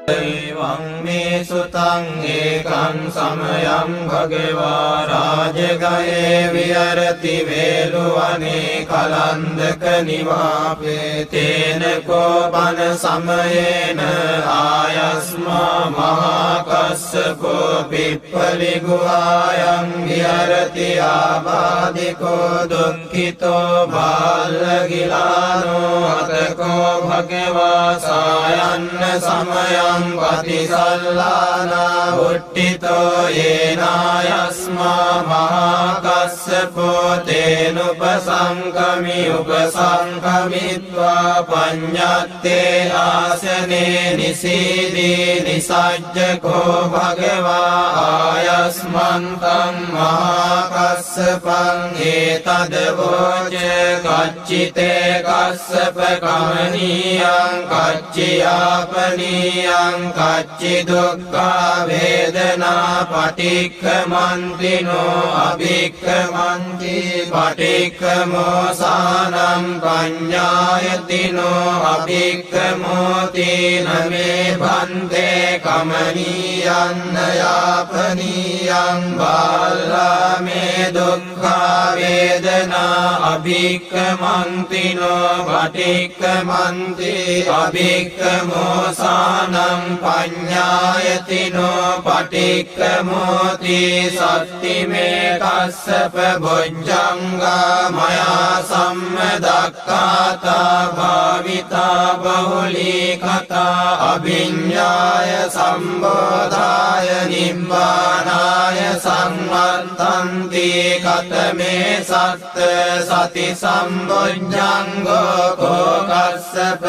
එවං මේ සුතං ඒකං සමයං භගවා රාජගයේ විහරති වේලුවනේ කලන්දක නිවාපේ තේන කෝපන සමයේන ආයස්මා මහා කස්සපෝ පිප්පලි ගුහායන් විහරති ආබාධිකෝ දුක්ඛිතෝ බාලගිලානෝ අතකෝ භගවා සායන්න සමයං පතිසල්ලානා උට්ඨිතෝ යේනායස්මා මහා කස්සපෝ තේනුපසංකමි උපසංකමිත්වා පඤ්ඤත්තේ ආසනේ නිසීදී නිසජ්ජකෝ භගවා ආයස්මන්තං මහා කස්සපං ඒතදවෝච කච්චිතේ කස්සප කමනීයං කච්චියාපනීයං කච්චි දුක්ඛා වේදනා පටික්ඛමන්තිනෝ අභික්ඛමන්ති පටික්ඛමෝසානං පඤ්ඤායතිනෝ අභික්ඛමෝති නමේ භන්තේ කමනීයං යාපනීයං බාලාමේ දුක්ඛා වේදනා අභික්ඛමන්තිනෝ පටික්ඛමන්ති අභික්ඛමෝසානං පඤ්ඤායතිනෝ පටික්ඛමෝති සත්තිමේ කස්සප බොජ්ජංගා මයා සම්මදක්ඛාතා භාවිතා බහුලී කතා අභිඤ්ඤාය සම්බෝධාය නිබ්බානාය සංවත්තන්ති කතමේ සත්ත සති සම්බොජ්ජංගෝ කෝ කස්සප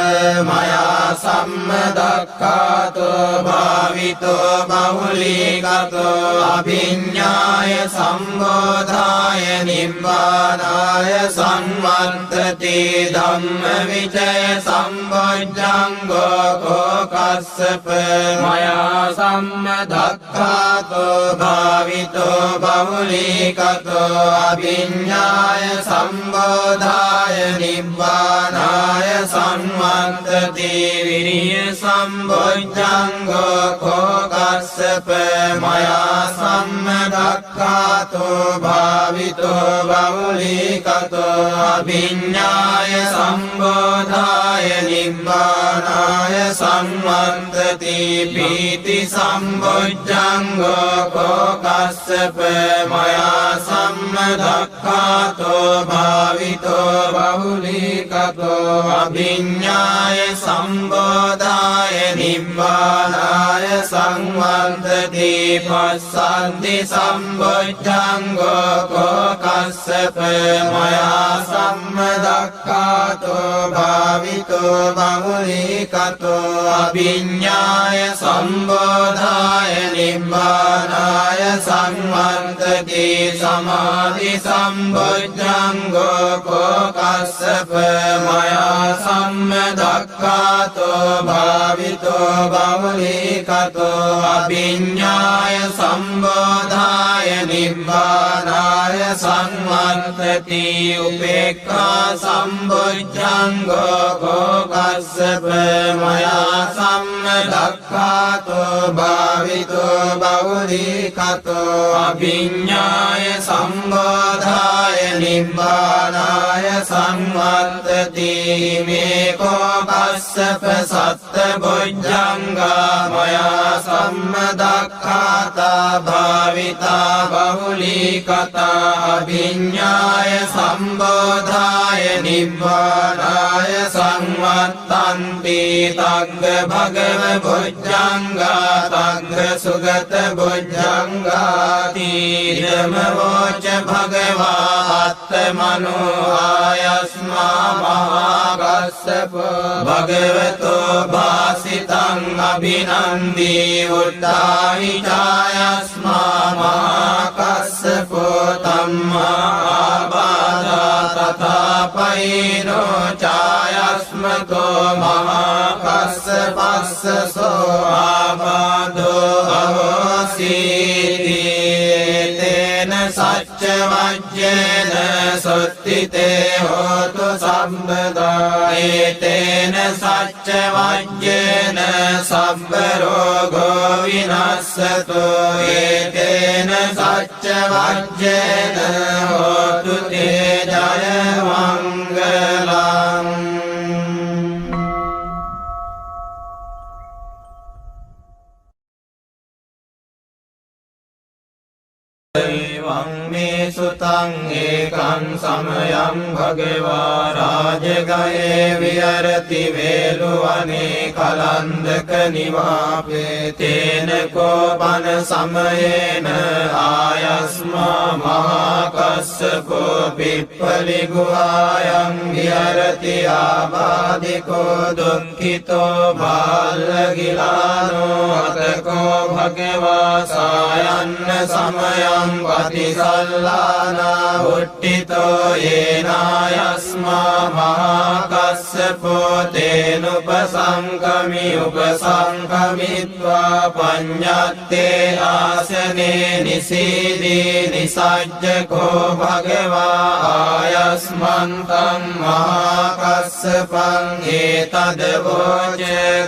මයා සම්මදක්ඛාතෝ භාවිතෝ බහුලීකතෝ අභිඤ්ඤාය සම්බෝධාය නිබ්බානාය සංවත්තති ධම්මවිචය සම්බොජ්ජංගෝ කෝ කස්සප මයා සම්මදක්ඛාතෝ භාවිතෝ බහුලීකතෝ අභිඤ්ඤාය සම්බෝධාය නිබ්බානාය සංවත්තති විරිය සම්බොජ්ජංගෝ කෝ කස්සප මයා සම්මදක්ඛාතෝ භාවිතෝ බහුලීකතෝ අභිඤ්ඤාය සම්බෝධාය නිබ්බානාය සංවත්තති පීති සම්බොජ්ජංගෝ කෝ කස්සප මයා සම්මදක්ඛාතෝ භාවිතෝ බහුලීකතෝ අභිඤ්ඤාය සම්බෝධාය නිබ්බානාය සංවත්තති පස්සද්ධි සම්බොජ්ජංගෝ කෝ කස්සප මයා සම්මදක්ඛාතෝ භාවිතෝ බහුලීකතෝ අභිඤ්ඤාය සම්බෝධාය නිබ්බානාය සංවත්තති සමාධි සම්බොජ්ජංගෝ කෝ කස්සප මයා සම්මදක්ඛාතෝ භාවිතෝ බහුලීකතෝ අභිඤ්ඤාය සම්බෝධාය නිබ්බානාය සංවත්තති උපේක්ඛා සම්බොජ්ජංගෝ කෝ කස්සප මයා සම්මදක්ඛාතෝ භාවිතෝ බහුලීකතෝ අභිඤ්ඤාය සම්බෝධාය නිබ්බානාය සංවත්තති මේ කෝ කස්සප සත්ත බොජ්ජංගා මයා සම්මදක්ඛාතා භාවිතා බහුලීකතා අභිඤ්ඤාය සම්බෝධාය නිබ්බානාය සංවත්තන්ති තග්ග භගව බොජ්ජංගා තග්ග සුගත බොජ්ජංගාති ධම්මවෝච භගවා අත්තමනෝ ආයස්මා මහා කස්සප භගවතෝ භාසිතං අභිනන්දී උට්ඨාවිචායස්මා මහා කස්සපෝ තම්මා ආබාධා තථාපයිනෝ චායස්මතෝ මහා කස්සපස්සසෝ ආබාධෝ අවසීති තේන සච්ච වජ්ජේන සුත්තිතේ හෝතු සම්බදා ඒතේන සච්ච වජ්ජේන සබ්බ රෝගෝ විනස්සතු ඒතේන සච්ච වජ්ජේන හෝතු තේ ජය මංගලං එවං මේ සුතං ඒකං සමයං භගවා රාජගයේ විහරති වේලුවනේ කලන්දක නිවාපේ තේන කෝපන සමයේන ආයස්මා මහා කස්සපෝ පිප්පලි ගුහායන් විහරති ආබාධිකෝ දුක්ඛිතෝ බාලගිලානෝ අතකෝ භගවා සායන්න සමයං පතිසල්ලානා උට්ඨිතෝ යේනායස්මා මහා කස්සපෝ තේනුපසංකමි උපසංකමිත්වා පඤ්ඤත්තේ ආසනේ නිසීදී නිසජ්ජකෝ භගවා ආයස්මන්තං මහා කස්සපං ඒතදවෝච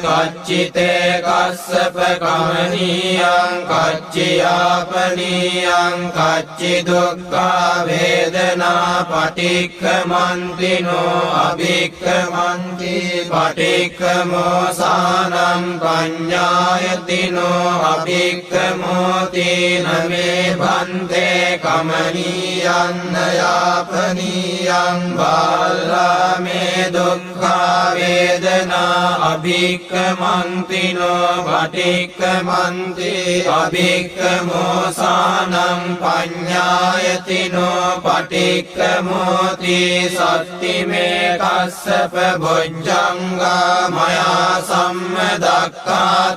කච්චිතේ කස්සප කමනීයං කච්චියාපනීයං කච්චි දුක්ඛා වේදනා පටික්ඛමන්තිනෝ අභික්ඛමන්ති පටික්ඛමෝසානං පඤ්ඤායතිනෝ අභික්ඛමෝති නමේ බන්තේ කමනීයං යාපනීයං බාලාමේ දුක්ඛා වේදනා අභික්ඛමන්තිනෝ පටික්ඛමන්ති අභික්ඛමෝසානං පඤ්ඤායතිනෝ පටික්ඛමෝති සත්තිමේ කස්සප බොජ්ජංගා මයා සම්මදක්ඛාතා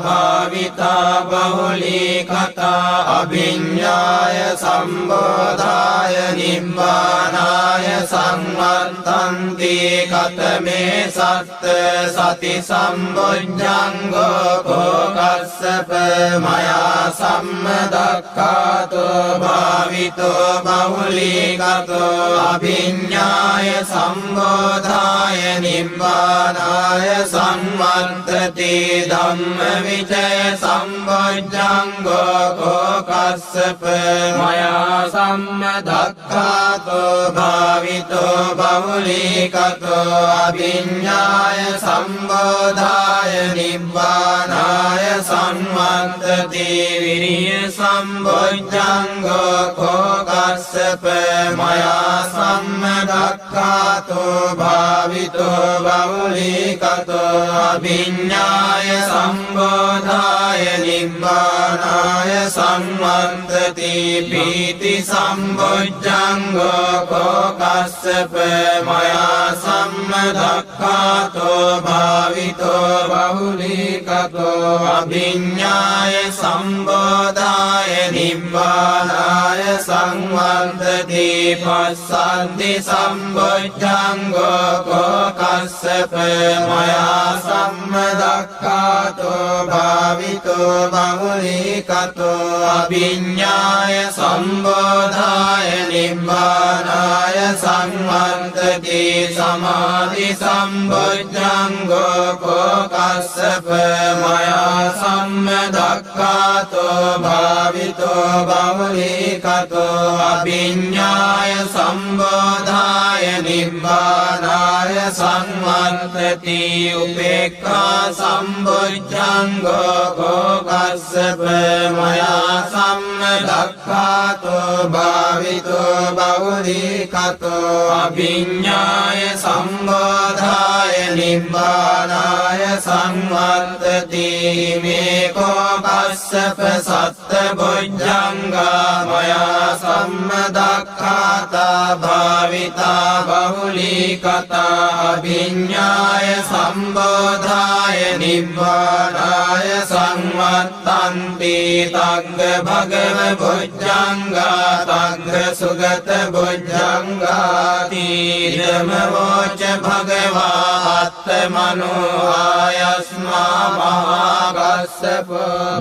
භාවිතා බහුලී කතා අභිඤ්ඤාය සම්බෝධාය නිබ්බානාය සංවත්තන්ති කතමේ සත්ත සති සම්බොජ්ජංගෝ කෝ කස්සප මයා සම්මදක්ඛාතෝ භාවිතෝ බහුලීකතෝ අභිඤ්ඤාය සම්බෝධාය නිබ්බානාය සංවත්තති ධම්මවිචය සම්බොජ්ජංගෝ කෝ කස්සප මයා සම්මදක්ඛාතෝ භාවිතෝ බහුලීකතෝ අභිඤ්ඤාය සම්බෝධාය නිබ්බානාය සංවත්තති විරිය සම්බොජ්ජංගෝ කෝ කස්සප මයා සම්මදක්ඛාතෝ භාවිතෝ බහුලීකතෝ අභිඤ්ඤාය සම්බෝධාය නිබ්බානාය සංවත්තති පීති සම්බොජ්ජංගෝ කෝ කස්සප මයා සම්මදක්ඛාතෝ භාවිතෝ බහුලීකතෝ අභිඤ්ඤාය සම්බෝධාය නිබ්බානාය සංවත්තති පස්සන්ති සම්බොජ්ජංගෝ කෝ කස්සප මයා සම්මදක්ඛාතෝ භාවිතෝ බහුලීකතෝ අභිඤ්ඤාය සම්බෝධාය නිබ්බානාය සංවත්තති සමාධි සම්බොජ්ජංගෝ කෝ කස්සප මයා සම්මදක්ඛාතෝ භාවිතෝ බහුලීකතෝ අභිඤ්ඤාය සම්බෝධාය නිබ්බානාය සංවත්තති උපේක්ඛා සම්බොජ්ජංගෝ කෝ කස්සප මයා සම්මදක්ඛාතෝ භාවිතෝ බහුලීකතෝ අභිඤ්ඤාය සම්බෝධාය නිබ්බානාය සංවත්තති මේකෝ කස්සප සත්ත බොජ්ජංගා මයා සම්මදක්ඛාතා භාවිතා බහුලීකතා අභිඤ්ඤාය සම්බෝධාය නිබ්බානාය සංවත්තන්ති තග්ග භගව බොජ්ජංගා තග්ග සුගත බොජ්ජංගාති ධම්මෝච භගවා අත්ථ මනුආයස්මා මහාකස්සප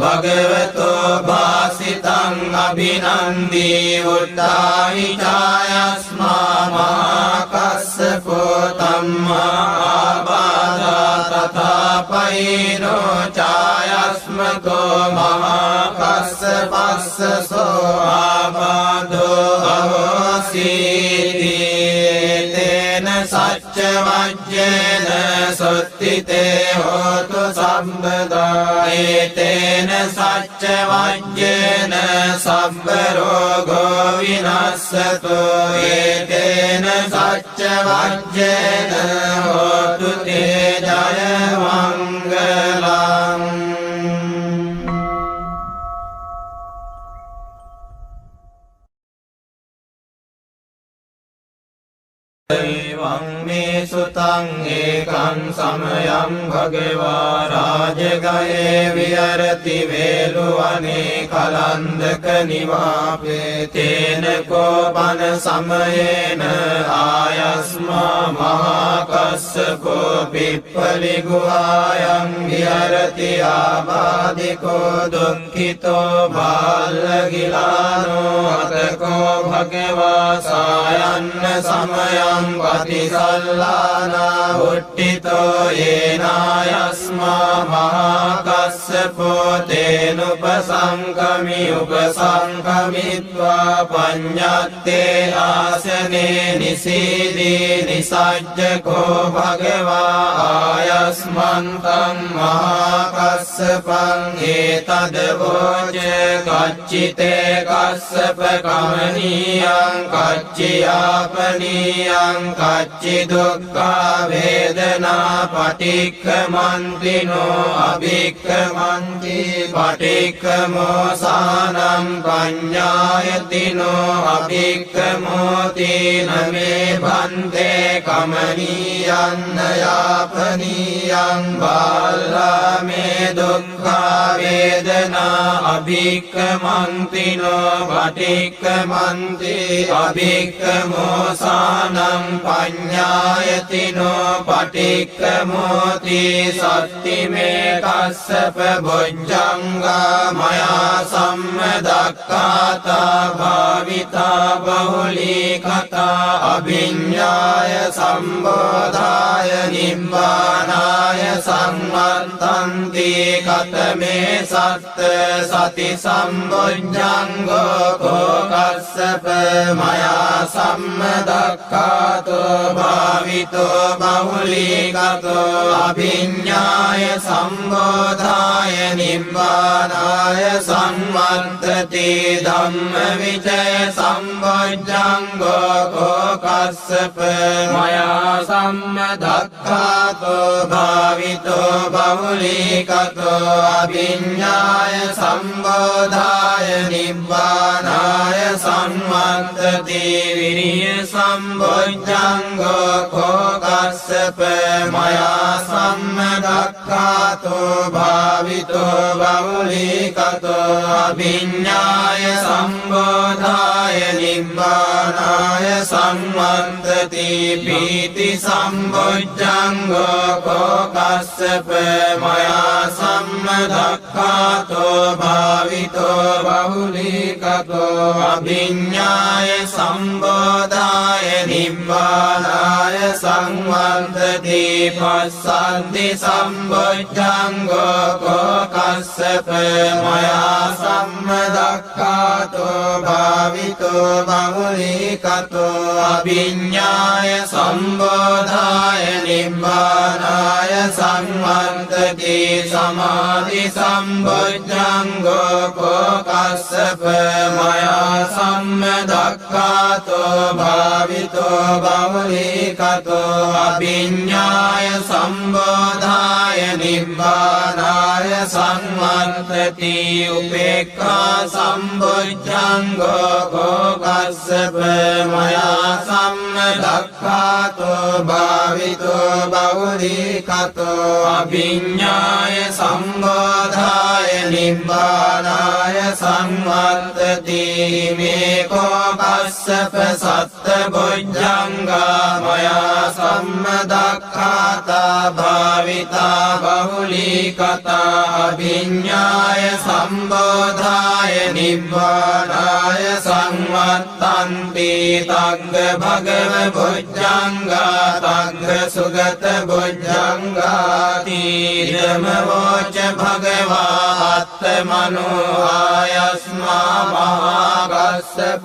භගවතෝ භාසිතං අභිනන්දී උට්ඨාහි ඡායස්මා මහාකස්සපෝ තම්මා ආබාධා තථාපයිනෝ ඡායස්මතෝ මහාකස්සපස්සසෝ ආබාධෝ අවසීති සච්ච වජ්ජේන සොත්තිතේ හෝතු සම්බදා ඒතේන සච්ච වජ්ජේන සබ්බ රෝගෝ විනස්සතු ඒතේන සච්ච වජ්ජේන හෝතු තේ ජය මංගලං එවං මේ සුතං ඒකං සමයං භගවා රාජගයේ විහරති වේලුවනේ කලන්දක නිවාපේ තේන කෝපන සමයේන ආයස්මා මහාකස්සපෝ පිප්පලි ගුහායන් විහරති ආබාධිකෝ දුක්ඛිතෝ බාලගිලානෝ අතකෝ භගවා සායන්න සමයං පතිසල්ලානා උට්ඨිතෝ යේනායස්මා මහාකස්සපෝ තේනුපසංකමි උපසංකමිත්වා පඤ්ඤත්තේ ආසනේ නිසීදී නිසජ්ජකෝ භගවා ආයස්මන්තං මහාකස්සපං ඒතදවෝච කච්චිතේ කස්සප කමනීයං කච්චියාපනීයං කච්චි දුක්ඛා වේදනා පටික්ඛමන්තිනෝ අභික්ඛමන්ති පටික්ඛමෝසානං පඤ්ඤායතිනෝ අභික්ඛමෝති නමේ භන්තේ කමනීයං යාපනීයං බාලමේ දුක්ඛා වේදනා අභික්ඛමන්තිනෝ පටික්ඛමන්ති අභික්ඛමෝසානං පඤ්ඤායතිනෝ පටික්ඛමෝති සත්තිමේ කස්සප බොජ්ජංගා මයා සම්මදක්ඛාතා භාවිතා බහුලී කතා අභිඤ්ඤාය සම්බෝධාය නිබ්බානාය සංවත්තන්ති කතමේ සත්ත සති සම්බොජ්ජංගෝ කෝ කස්සප මයා සම්මදක්ඛාතෝ භාවිතෝ බහුලීගතෝ අභිඤ්ඤාය සම්බෝධාය නිබ්බානාය සංවත්තති ධම්මවිචය සම්බොජ්ජංගෝ කෝ කස්සප මයා සම්මදක්ඛාතෝ භාවිතෝ බහුලීගතෝ අභිඤ්ඤාය සම්බෝධාය නිබ්බානාය සංවත්තති විරිය සම්බොජ්ජංගෝ කෝ කස්සප මයා සම්මදක්ඛාතෝ භාවිතෝ බහුලීගතෝ අභිඤ්ඤාය සම්බෝධාය නිබ්බානාය සංවත්තති පීති සම්බොජ්ජංගෝ කෝ කස්සප මයා සම්මදක්ඛාතෝ භාවිතෝ බහුලීගතෝ අභිඤ්ඤාය සම්බෝධාය නිබ්බානාය සංවත්තති පස්සද්ධි සම්බොජ්ජංගෝ කෝ කස්සප මයා සම්මදක්ඛාතෝ භාවිතෝ බහුලීගතෝ අභිඤ්ඤාය සම්බෝධාය නිබ්බානාය සංවත්තති සමාධි සම්බොජ්ජංගෝ කෝ කස්සප මයා සම්මදක්ඛාතෝ භාවිතෝ බහුලීගතෝ අභිඤ්ඤාය සම්බෝධාය නිබ්බානාය සංවත්තති උපේක්ඛා සම්බොජ්ජංගෝ කෝ කස්සප මයා සම්මදක්ඛාතෝ භාවිතෝ බෞලිකතෝ අභිඤ්ඤාය සම්බෝධාය නිබ්බානාය සංවත්තති මේකෝ කස්සප සත්ත බොජ්ජංගා මයා සම්මදක්ඛාතා භාවිතා බහුලීකතා අභිඤ්ඤාය සම්බෝධාය නිබ්බානාය සංවත්තන්ති තග්ග භගව බොජ්ජංගා තග්ග සුගත බොජ්ජංගාති ධම්ම වෝච භගවා අත්තමනෝ ආයස්මා මහාකස්සප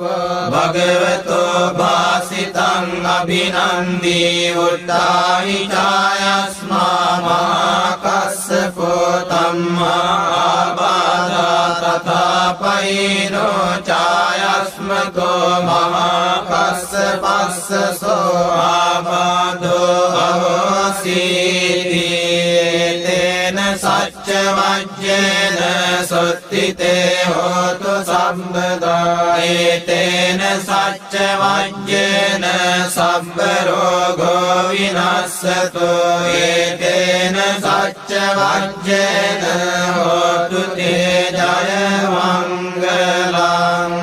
භගවතෝ භාසිතං අභිනන්දී උත්තාහි ඡායස්මා මහාකස්සපෝ තම්මා ආබාධා තථාපයිනෝ ඡායස්මතෝ මහාකස්සපස්සසෝ ආබාධෝ අවසීති තේන සච්ච වජ්ජේන සොත්තිතේ හෝතු සම්බදා ඒතේන සච්ච වජ්ජේන සබ්බ රෝගෝ විනස්සතු ඒතේන සච්ච වජ්ජේන හෝතු තේ ජය මංගලං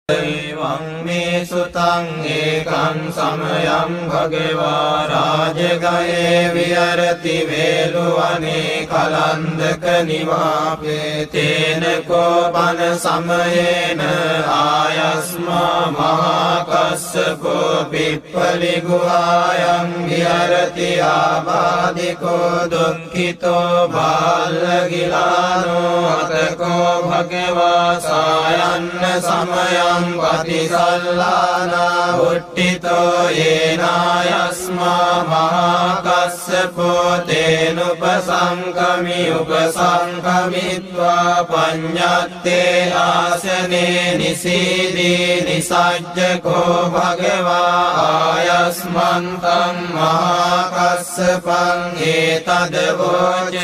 එවං මේ සුතං ඒකං සමයං භගවා රාජගයේ විහරති වේලුවනේ කලන්දක නිවාපේ තේන කෝපන සමයේන ආයස්මා මහාකස්සපෝ පිප්පලි ගුහායන් විහරති ආබාධිකෝ දුක්ඛිතෝ බාලගිලානෝ අතකෝ භගවා සායන්න සමයං පටිසල්ලානා උට්ඨිතෝ යේනායස්මා මහාකස්සපෝ තේනුපසංකමි උපසංකමිත්වා පඤ්ඤත්තේ ආසනේ නිසීදී නිසජ්ජකෝ භගවා ආයස්මන්තං මහාකස්සපං ඒතදවෝච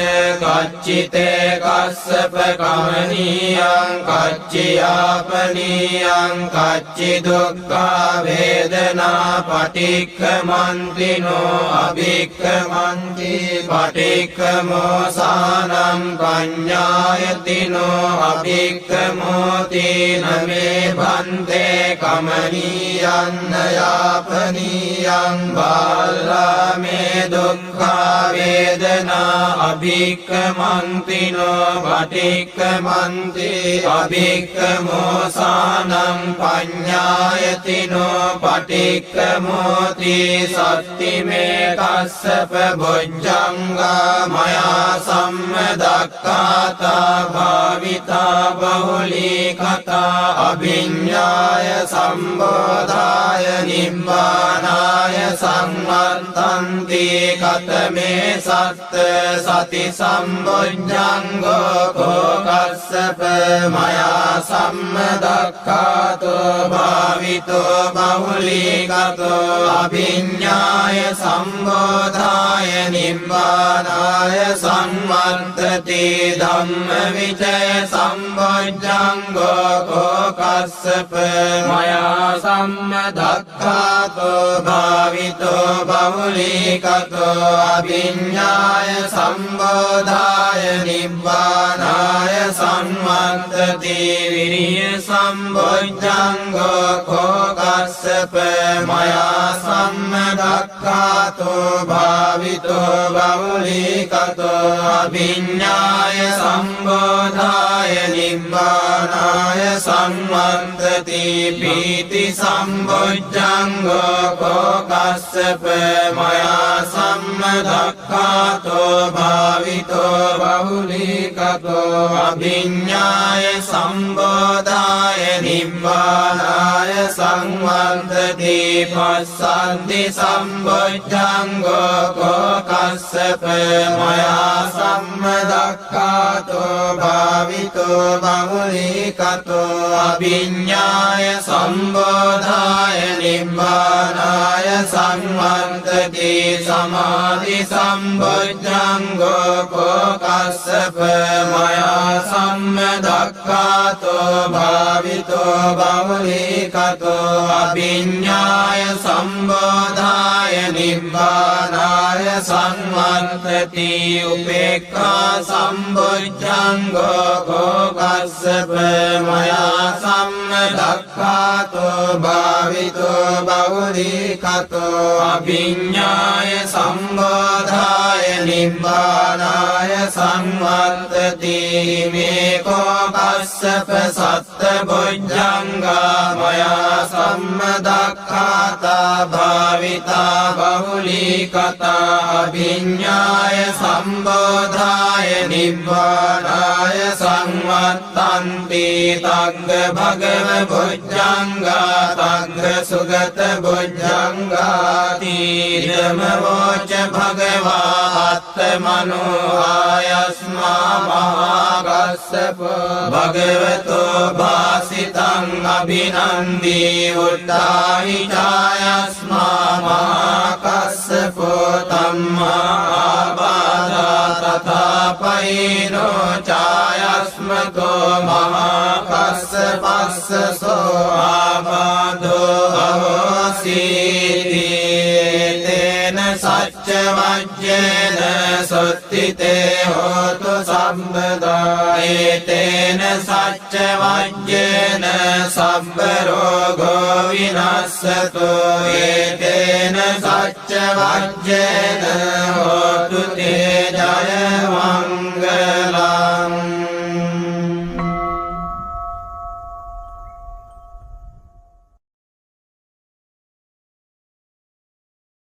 කච්චිතේ කස්සප කමනීයං කච්චියාපනීයං කච්චි දුක්ඛා වේදනා පටික්ඛමන්තිනෝ අභික්ඛමන්ති පටික්ඛමෝසානං පඤ්ඤායතිනෝ අභික්ඛමෝති නමේ භන්තේ කමනීයං යාපනීයං බාලාමේ දුක්ඛා වේදනා අභික්ඛමන්තිනෝ පටික්ඛමන්ති අභික්ඛමෝසානං පඤ්ඤායතිනෝ පටික්ඛමෝති සත්තිමේ කස්සප බොජ්ජංගා මයා සම්මදක්ඛාතා භාවිතා බහුලීකතා අභිඤ්ඤාය සම්බෝධාය නිබ්බානාය සංවත්තන්ති කතමේ සත්ත සති සම්බොජ්ජංගෝ කෝ කස්සප මයා සම්මදක්ඛාතෝ භාවිතෝ බහුලීකතෝ අභිඤ්ඤාය සම්බෝධාය නිබ්බානාය සංවත්තති ධම්මවිචය සම්බොජ්ජංගෝ කෝ කස්සප මයා සම්මදක්ඛාතෝ භාවිතෝ බහුලීකතෝ අභිඤ්ඤාය සම්බෝධාය නිබ්බානාය සංවත්තති විරිය සම්බොජ්ජංගෝ කෝ කස්සප මයා සම්මදක්ඛාතෝ භාවිතෝ බහුලීකතෝ අභිඤ්ඤාය සම්බෝධාය නිබ්බානාය සංවත්තති පීති සම්බොජ්ජංගෝ කෝ කස්සප මයා සම්මදක්ඛාතෝ භාවිතෝ බහුලීකතෝ අභිඤ්ඤාය සම්බෝධාය නිබ්බානාය සංවත්තති සංවර්ධති පස්සන්ති සම්බොජ්ජංගෝ කෝ කස්සප මයා සම්මදක්ඛාතෝ භාවිතෝ බහුලීකතෝ අභිඤ්ඤාය සම්බෝධාය නිබ්බානාය සංවර්ධති සමාධි සම්බොජ්ජංගෝ කෝ කස්සප මයා සම්මදක්ඛාතෝ භාවිතෝ බහුලීකතෝ අභිඤ්ඤාය සම්බෝධාය නිබ්බානාය සංවර්ධති උපේක්ඛා සම්බොජ්ජංගෝ කෝ කස්සප මයා සම්මදක්ඛාතෝ භාවිතෝ බහුලීකතෝ අභිඤ්ඤාය සම්බෝධාය නිබ්බානාය සංවර්ධති මේකෝ කස්සප සත්ත බොජ්ජංගා මයා සම්මදක්ඛාතා භාවිතා බහුලීකතා අභිඤ්ඤාය සම්බෝධාය නිබ්බානාය සංවත්තන්ති තග්ග භගව බොජ්ජංගා තග්ග සුගත බොජ්ජංගාති ධම්මෝච භගවා අත්තමනෝ ආයස්මා මහාගස්සප භගවතෝ භාසිතං අභිනන්දී උත්තාහි ඡායස්මා මහාකස්සපෝ තම්මා ආබාධා තථාපයිනෝ ඡායස්මතෝ මහාකස්සපස්සසෝ ආබාධෝ අවසීති තේන සච්ච වජ්ජේන සොත්තිතේ හෝතු සම්බදා ඒතේන සච්ච වජ්ජේන සබ්බ රෝගෝ විනස්සතු ඒතේන සච්ච වජ්ජේන හෝතු තේ ජය මංගලං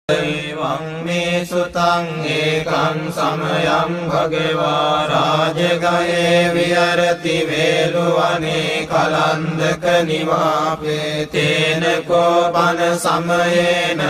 එවං මේ සුතං ඒකං සමයං භගවා රාජගයේ විහරති වේලුවනේ කලන්දක නිවාපේ තේන කෝපන සමයේන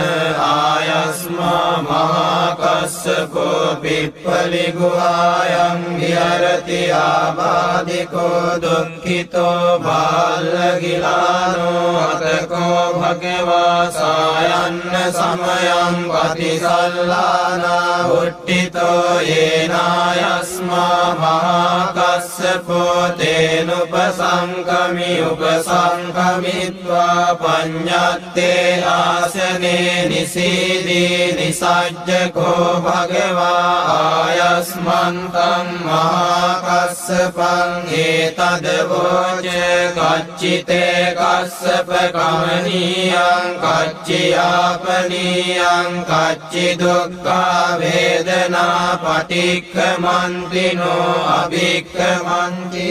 ආයස්මා මහාකස්සපෝ පිප්පලි ගුහායන් විහරති ආබාධිකෝ දුක්ඛිතෝ බාලගිලානෝ අතකෝ භගවා සායන්න සමයං පතිසල්ලානා උට්ඨිතෝ යේනායස්මා මහාකස්සපෝ තේනුපසංකමි උපසංකමිත්වා පඤ්ඤත්තේ ආසනේ නිසීදී නිසජ්ජකෝ භගවා ආයස්මන්තං මහාකස්සපං ඒතදවෝච කච්චිතේ කස්සප කමනීයං කච්චියාපනීයං කච්චි දුක්ඛා වේදනා පටික්ඛමන්තිනෝ අභික්ඛමන්ති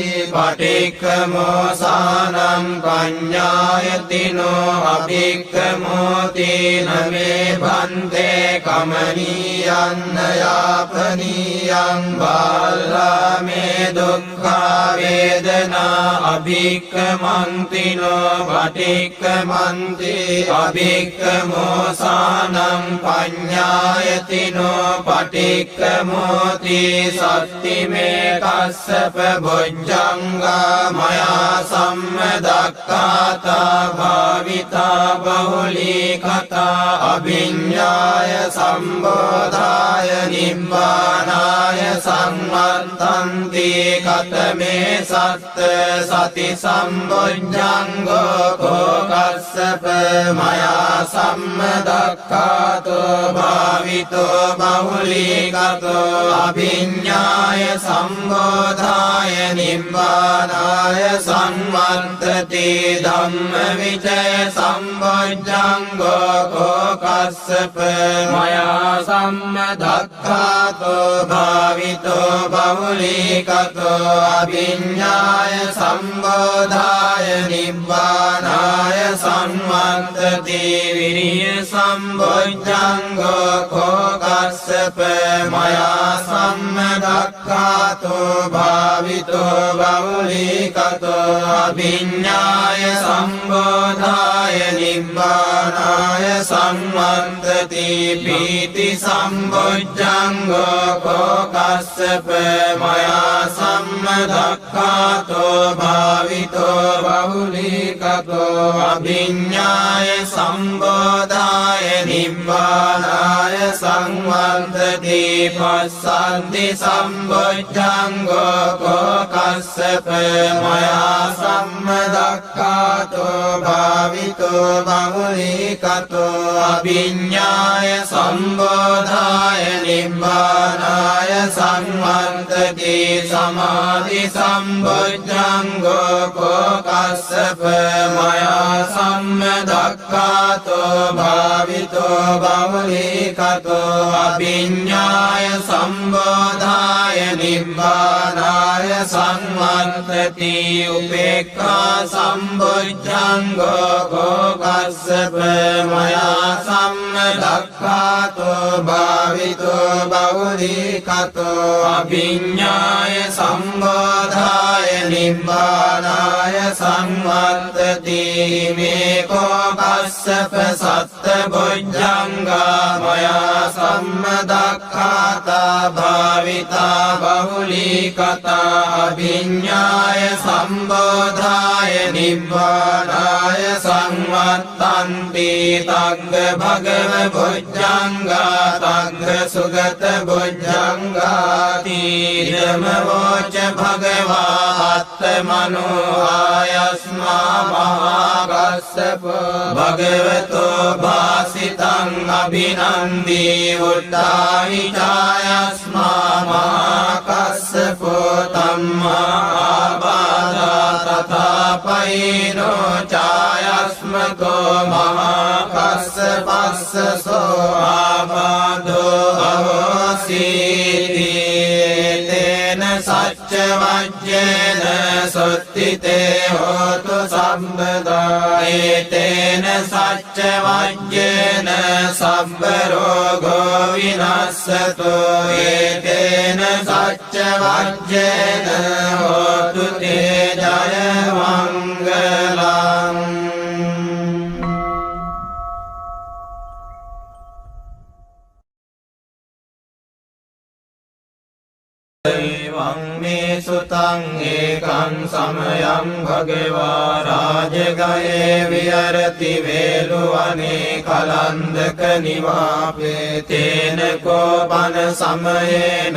පටික්ඛමෝසානං පඤ්ඤායතිනෝ අභික්ඛමෝති නමේ භන්තේ කමනීයං යාපනීයං බාලා මේ දුක්ඛා වේදනා අභික්ඛමන්තිනෝ පටික්ඛමන්ති අභික්ඛමෝසානං පඤ්ඤායතිනෝ පටික්ඛමෝති සත්තිමේ කස්සප බොජ්ජංගා මයා සම්මදක්ඛාතා භාවිතා බහුලීකතා අභිඤ්ඤාය සම්බෝධාය නිබ්බානාය සංවත්තන්ති කතමේ සත්ත සති සම්බොජ්ජංගෝ කෝ කස්සප මයා සම්මදක්ඛාතෝ භාවිතෝ බහුලීකතෝ අභිඤ්ඤාය සම්බෝධාය නිබ්බානාය සංවත්තති ධම්මවිචය සම්බොජ්ජංගෝ කෝ කස්සප මයා සම්මදක්ඛාතෝ භාවිතෝ බහුලීකතෝ අභිඤ්ඤාය සම්බෝධාය නිබ්බානාය සංවත්තති සම්වත්තති විරිය සම්බොජ්ජංගෝ කෝ කස්සප මයා සම්මදක්ඛාතෝ භාවිතෝ බහුලීකතෝ අභිඤ්ඤාය සම්බෝධාය නිබ්බානාය සම්වත්තති පීති සම්බොජ්ජංගෝ කෝ කස්සප මයා සම්මදක්ඛාතෝ භාවිතෝ බහුලීකතෝ අභිඤ්ඤාය සම්බෝධාය නිබ්බානාය සංවත්තති පස්සද්ධි සම්බොජ්ජංගෝ කෝ කස්සප මයා සම්මදක්ඛාතෝ භාවිතෝ බහුලීකතෝ අභිඤ්ඤාය සම්බෝධාය නිබ්බානාය සංවත්තති සමාධි සම්බොජ්ජංගෝ කෝ කස්සප මයා සම්මදක්ඛාතෝ භාවිතෝ බහුලීකතෝ අභිඤ්ඤාය සම්බෝධාය නිබ්බානාය සංවත්තති උපේක්ඛා සම්බොජ්ජංගෝ කෝ කස්සප මයා සම්මදක්ඛාතෝ භාවිතෝ බහුලීකතෝ අභිඤ්ඤාය සම්බෝධාය නිබ්බානාය සංවත්තති මේකෝ කස්සප සත්ත බොජ්ජංගා මයා සම්මදක්ඛාතා භාවිතා බහුලීකතා අභිඤ්ඤාය සම්බෝධාය නිබ්බානාය සංවත්තන්ති තග්ග භගව බොජ්ජංගා තග්ග සුගත බොජ්ජංගාති ධම්ම වෝච භගවා අත්තමනෝ ආයස්මා මහා කස්සප භගවතෝ භාසිතං අභිනන්දී උට්ඨාහි ඡායස්මා මහා කස්සපෝ තම්මා ආබාධා තථාපයිනෝ ඡායස්මතෝ මහා කස්සපස්සසෝ ආබාධෝ අවසීති තේන සච්ච වජ්ජේන සොත්තිතේ හෝතු සම්බදා ඒතේන සච්ච වජ්ජේන සබ්බ රෝගෝ විනස්සතෝ ඒතේන සච්ච වජ්ජේන හෝතු තේ ජය මංගලං එවං මේ සුතං ඒකං සමයං භගවා රාජගයේ විහරති වේලුවනේ කලන්දක නිවාපේ තේන කෝපන සමයේන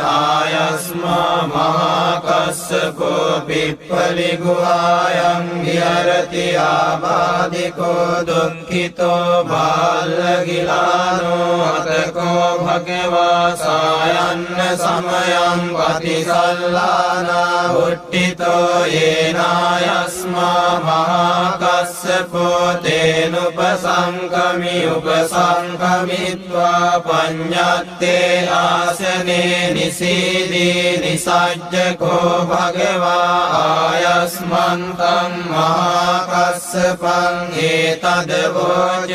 ආයස්මා මහා කස්සපෝ පිප්පලි ගුහායන් විහරති ආබාධිකෝ දුක්ඛිතෝ බාලගිලානෝ අතකෝ භගවා සායන්න සමයං පතිසල්ලානා උට්ඨිතෝ යේනායස්මා මහා කස්සපෝ තේනුපසංකමි උපසංකමිත්වා පඤ්ඤත්තේ ආසනේ නිසීදී නිසජ්ජකෝ භගවා ආයස්මන්තං මහා කස්සපං ඒතද වෝච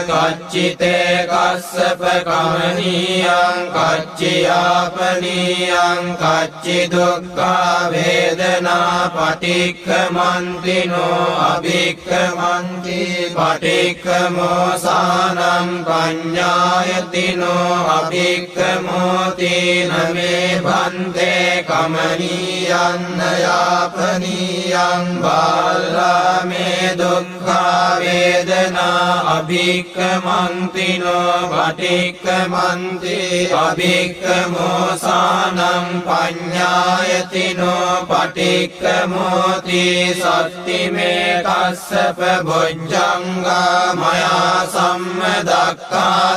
කච්චිතේ කස්සප කමනීයං කච්චියාපනීයං කච්චි දුක්ඛා වේදනා පටික්ඛමන්තිනෝ අභික්ඛමන්ති පටික්ඛමෝසානං පඤ්ඤායතිනෝ අභික්ඛමෝති නමේ භන්තේ කමනීයං යාපනීයං බාලාමේ දුක්ඛා වේදනා අභික්ඛමන්තිනෝ පටික්ඛමන්ති අභික්ඛමෝසානං පඤ්ඤායතිනෝ පටික්ඛමෝති සත්තිමේ කස්සප බොජ්ජංගා මයා සම්මදක්ඛාතා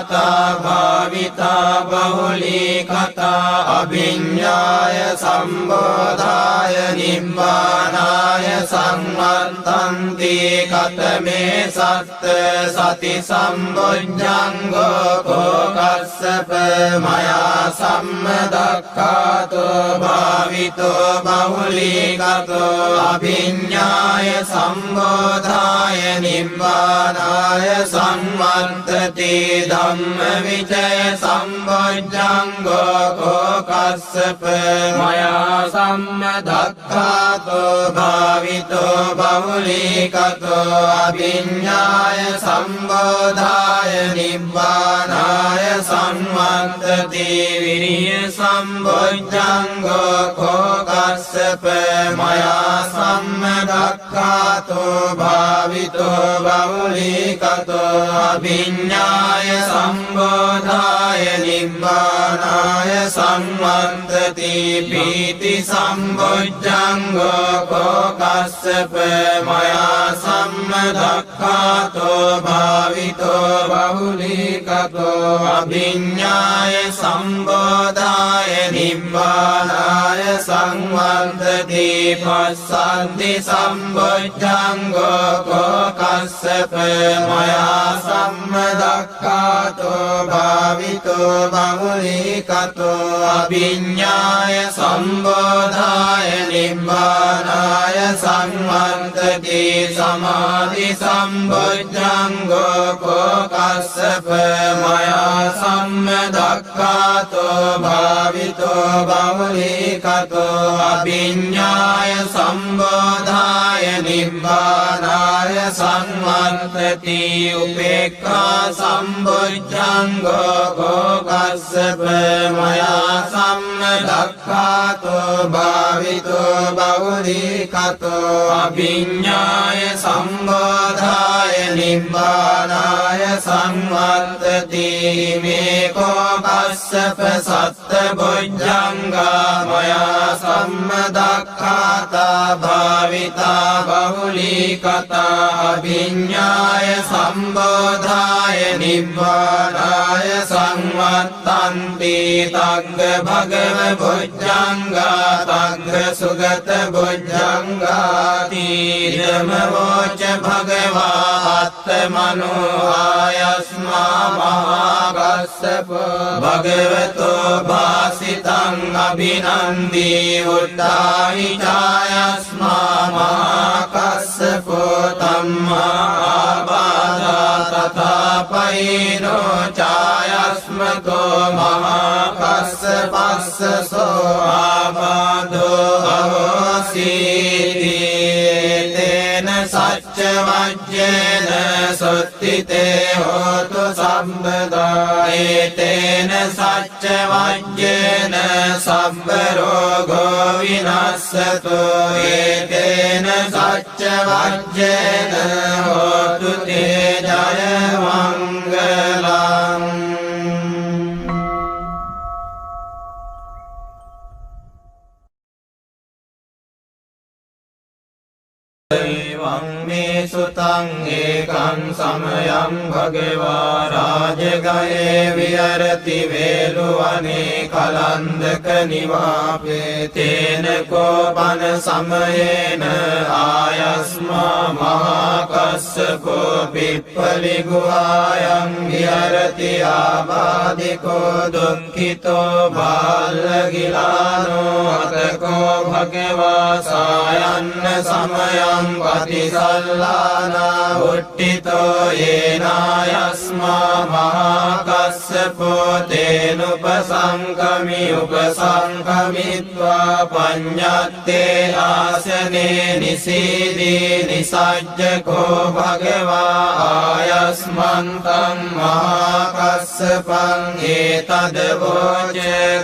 භාවිතා බහුලීකතා අභිඤ්ඤාය සම්බෝධාය නිබ්බානාය සංවත්තන්ති කතමේ සත්ත සති සම්බොජ්ජංගෝ කෝකස්සප මයා සම්මදක්ඛාතෝ භාවිතෝ බහුලීකතෝ අභිඤ්ඤාය සම්බෝධාය නිබ්බානාය සංවත්තති ධම්මවිචය සම්බොජ්ජංගෝ කෝකස්සප මයා සම්මදක්ඛාතෝ භාවිතෝ බහුලීකතෝ අභිඤ්ඤාය සම්බෝධාය නිබ්බානාය සංවත්තති විරිය සම්බොජ්ජංගෝ කෝකස්සප මයා සම්මදක්ඛාතෝ භාවිතෝ බහුලීකතෝ අභිඤ්ඤාය සම්බෝධාය නිබ්බානාය සංවත්තති පීති සම්බොජ්ජංගෝ කෝකස්සප මයා සම්මදක්ඛාතෝ භාවිතෝ බහුලීකතෝ අභිඤ්ඤාය සම්බෝධාය නිබ්බානාය සංවත්තති පස්සද්ධි සම්බොජ්ජංගෝ කෝකස්සප මයා සම්මදක්ඛාතෝ භාවිතෝ බහුලීකතෝ අභිඤ්ඤාය සම්බෝධාය නිබ්බානාය සංවත්තති සමාධි සම්බොජ්ජංගෝ කෝකස්සප මයා සම්මදක්ඛාතෝ භාවිතෝ බහුලීකතෝ අභිඤ්ඤාය සම්බෝධාය නිබ්බානාය සංවත්තති උපේක්ඛා සම්බොජ්ජංගෝ කෝකස්සප මයා සම්මදක්ඛාතෝ භාවිතෝ බහුලීකතෝ අභිඤ්ඤාය සම්බෝධාය නිබ්බානාය සංවත්තති මේ කෝකස්සප සත්ත බොජ්ජංගා මයා සම්මදක්ඛාතා භාවිතා බහුලීකතා අභිඤ්ඤාය සම්බෝධාය නිබ්බානාය සංවත්තන්ති තග්ග භගව බොජ්ජංගා තග්ග සුගත බොජ්ජංගාති ධම්මෝච භගවා අත්තමනෝ ආයස්මා මහාකස්සප භගවතෝ භාසිතං අභිනන්දී උත්තාහි ඡායස්මා මහාකස්සපෝ තම්මා ආබාධා තථාපයිනෝ ඡායස්මතෝ මහාකස්සපස්සසෝ ආබාධෝ අවසීති තේන සච්ච වජ්ජේන සොත්තිතේ හෝතු සම්බදා ඒතේන සච්ච වජ්ජේන සම්බ රෝගෝ විනස්සතු ඒතේන සච්ච වජ්ජේන හෝතු තේ ජය මංගලං එවං මේ සුතං ඒකං සමයං භගවා රාජගයේ විහරති වේලුවනේ කලන්දක නිවාපේ තේන කෝපන සමයේන ආයස්මා මහාකස්සපෝ පිප්පලි ගුහායන් විහරති ආබාධිකෝ දුක්ඛිතෝ බාලගිලානෝ අතකෝ භගවා සායන්න සමයං පතිසල්ලානා උට්ඨිතෝ යේනායස්මා මහාකස්සපෝ තේනුපසංකමි උපසංකමිත්වා පඤ්ඤත්තේ ආසනේ නිසීදී නිසජ්ජකෝ භගවා ආයස්මන්තං මහාකස්සපං ඒතදවෝච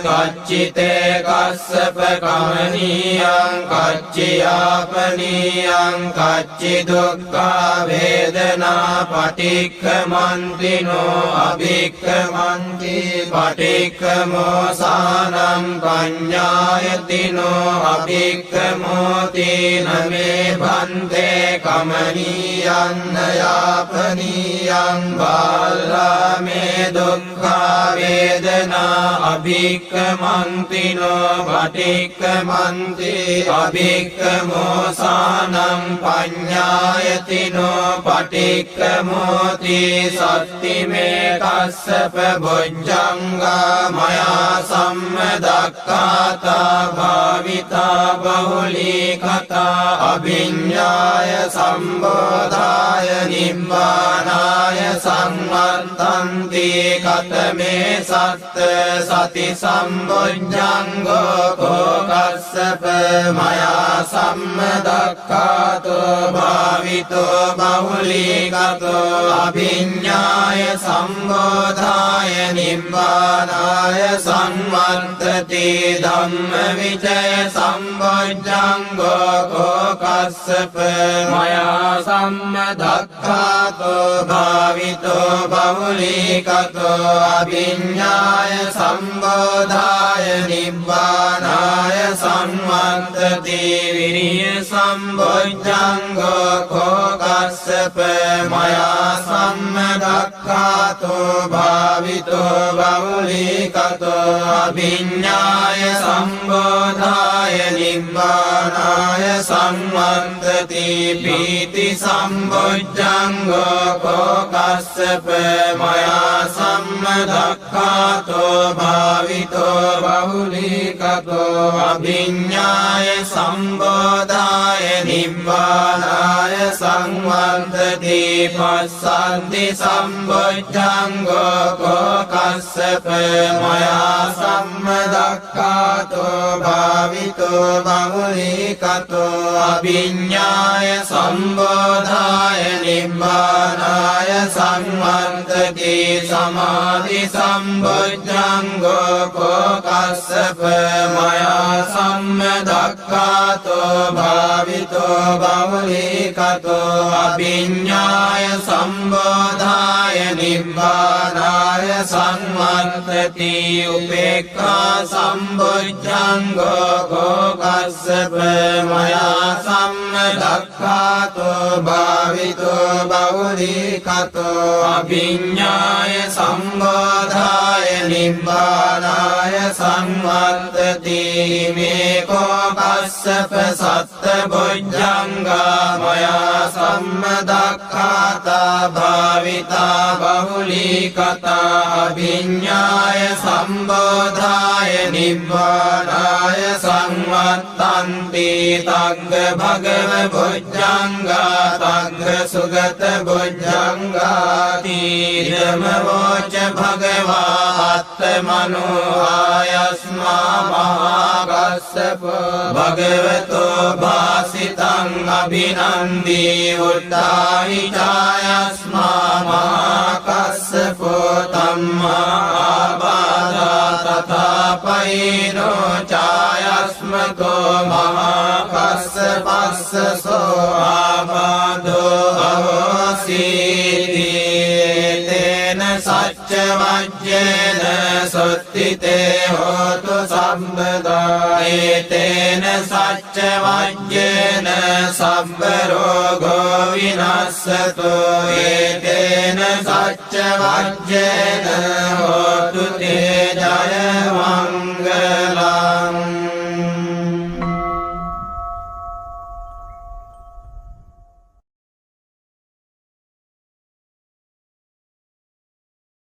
කච්චිතේ කස්සප කමනීයං කච්චියාපනීයං කච්චි දුක්ඛා වේදනා පටික්ඛමන්තිනෝ අභික්ඛමන්ති පටික්ඛමෝසානං පඤ්ඤායතිනෝ අභික්ඛමෝති නමේ භන්තේ කමනීයං යාපනීයං බාලා මේ දුක්ඛ දුක්ඛා වේදනා අභික්ඛමන්ති නෝ පටික්ඛමන්ති අභික්ඛමෝසානං පඤ්ඤායති නෝ පටික්ඛමෝති සත්තිමේ කස්සප බොජ්ජංගා මයා සම්මදක්ඛාතා භාවිතා බහුලී කතා අභිඤ්ඤාය සම්බෝධාය නිබ්බානාය සංවත්තන්ති කතමේ සත්ත සති සම්බොජ්ජංගෝ කෝකස්සප මයා සම්මදක්ඛාතෝ භාවිතෝ බහුලී කතෝ අභිඤ්ඤාය සම්බෝධාය නිබ්බානාය සංවත්තති ධම්මවිචය සම්බොජ්ජංගෝ කෝකස්සප මයා සම්මදක්ඛාතෝ භාවිතෝ බහුලී කතෝ අභිඤ්ඤාය සම්බෝධාය නිබ්බානාය සංවත්තති විරිය සම්බොජ්ජංගෝ කෝකස්සප මයා සම්මදක්ඛාතෝ භාවිතෝ බහුලී කතෝ අභිඤ්ඤාය සම්බෝධාය නිබ්බානාය සංවත්තති පීති සම්බොජ්ජංගෝ කෝකස්සප මයා සම්මදක්ඛාතෝ භාවිතෝ බහුලී කතෝ අභිඤ්ඤාය සම්බෝධාය නිබ්බානාය සංවත්තති පස්සන්ති සම්බොජ්ජංගෝ කෝකස්සප මයා සම්මදක්ඛාතෝ භාවිතෝ බහුලී කතෝ අභිඤ්ඤාය සම්බෝධාය නිබ්බානාය සංවත්තති සමාධි සම්බොජ්ජංගෝ කෝකස්සප මයා සම්මදක්ඛාතෝ භාවිතෝ බහුලී කතෝ අභිඤ්ඤාය සම්බෝධාය නිබ්බානාය සංවත්තති උපේක්ඛා සම්බොජ්ජංගෝ කෝකස්සප මයා සම්මදක්ඛාතෝ භාවිතෝ බහුලී කතෝ අභිඤ්ඤාය සම්බෝධාය නිබ්බානාය සංවත්තති මේ කෝකස්සප සත්ත බොජ්ජංගා මයා සම්මදක්ඛාතා භාවිතා බහුලී කතා අභිඤ්ඤාය සම්බෝධාය නිබ්බානාය සංවත්තන්ති තග්ග භගව බොජ්ජංගා තග්ග සුගත බොජ්ජංගාති ධම්මවෝච භගවා අත්තමනෝ ආයස්මා මහාකස්සප භගවතෝ භාසිතං අභිනන්දී උට්ඨාහි ඡායස්මා මහාකස්සපෝ තම්මා ආබාධා තථාපයිනෝ ඡායස්මතෝ මහාකස්සපස්සසෝ ආබාධෝ අවසීති තේන සච්ච වජ්ජේන සොත්තිතේ හෝතු සම්බදා ඒතේන සච්ච වජ්ජේන සම්බ රෝගෝ විනස්සතු ඒතේන සච්ච වජ්ජේන හෝතු තේ ජය මංගලා